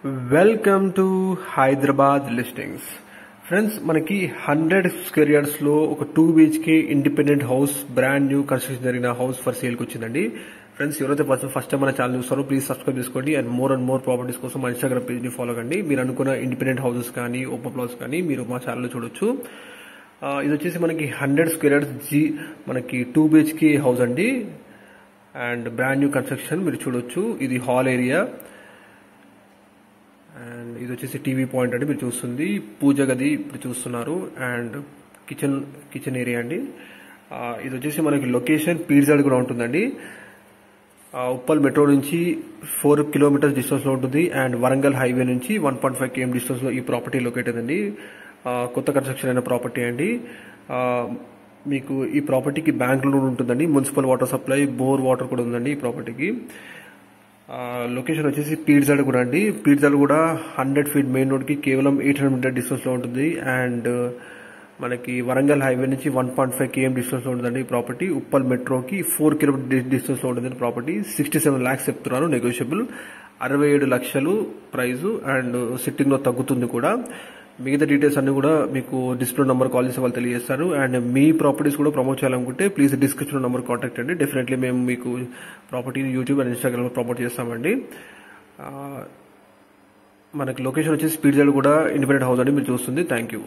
Welcome to Hyderabad listings. Friends, మనకి 100 square yards లో ఒక 2 BHK independent house brand new construction జరిగిన హౌస్ ఫర్ సేల్ కి వచ్చిందండి. ఫ్రెండ్స్, ఎవరైతే ఫస్ట్ టైం మన ఛానల్ చూస్తారో ప్లీజ్ సబ్స్క్రైబ్ చేసుకోండి అండ్ మోర్ ప్రాపర్టీస్ కోసం మా ఇన్స్టాగ్రామ్ పేజ్ ని ఫాలో కండి. మీరు అనుకున్న ఇండిపెండెంట్ హౌసెస్ కానీ ఓపెన్ ప్లాట్స్ కానీ మీరు మా ఛానల్లో చూడొచ్చు. ఇది వచ్చేసి మనకి 100 స్క్వేర్ యార్డ్స్ మనకి 2 BHK హౌస్ అండి అండ్ బ్రాండ్ న్యూ కన్స్ట్రక్షన్ మీరు చూడొచ్చు. ఇది హాల్ ఏరియా అండ్ ఇది వచ్చేసి టీవీ పాయింట్ అండి మీరు చూస్తుంది. పూజ గది ఇప్పుడు చూస్తున్నారు అండ్ కిచెన్ ఏరియా అండి. ఇది వచ్చేసి మనకి లొకేషన్ పీర్జాడ్ కూడా ఉంటుందండి. ఉప్పల్ మెట్రో నుంచి 4 కిలోమీటర్స్ డిస్టెన్స్ లో ఉంటుంది అండ్ వరంగల్ హైవే నుంచి 1.5 km డిస్టెన్స్ లో ఈ ప్రాపర్టీ లొకేటెడ్ అండి. కొత్త కన్స్ట్రక్షన్ అయిన ప్రాపర్టీ అండి. మీకు ఈ ప్రాపర్టీకి బ్యాంక్ లోన్ ఉంటుందండి. Municipal water supply, bore water కూడా ఉందండి ఈ ప్రాపర్టీకి. లొకేషన్ వచ్చేసి పీర్జాడ్ కూడా అండి. పీర్జాడ్ కూడా 100 feet మెయిన్ రోడ్ కి కేవలం 800 meter డిస్టెన్స్ లో ఉంటుంది అండ్ మనకి వరంగల్ హైవే నుంచి 1.5 km డిస్టెన్స్ లో ఉంటుందండి ఈ ప్రాపర్టీ. ఉప్పల్ మెట్రోకి 4 km డిస్టెన్స్ లో ఉంటుంది ప్రాపర్టీ. 67 lakhs చెప్తున్నారు, నెగోషియబుల్. 67 లక్షలు ప్రైస్ అండ్ సిట్టింగ్ లో తగ్గుతుంది కూడా. మిగతా డీటెయిల్స్ అన్ని కూడా మీకు డిస్ప్లే నంబర్ కాల్ చేసి వాళ్ళు తెలియజేస్తారు. అండ్ మీ ప్రాపర్టీస్ కూడా ప్రమోట్ చేయాలనుకుంటే ప్లీజ్ డిస్క్రిప్షన్ నంబర్ కాంటాక్ట్ అండి. డెఫినెట్లీ మేము మీకు ప్రాపర్టీని యూట్యూబ్ అండ్ ఇన్స్టాగ్రామ్ లో ప్రమోట్ చేస్తామండి. మనకి లొకేషన్ వచ్చేసి పీర్జాడ్ కూడా ఇండిపెండెంట్ హౌస్ అండి మీరు చూస్తుంది. Thank you.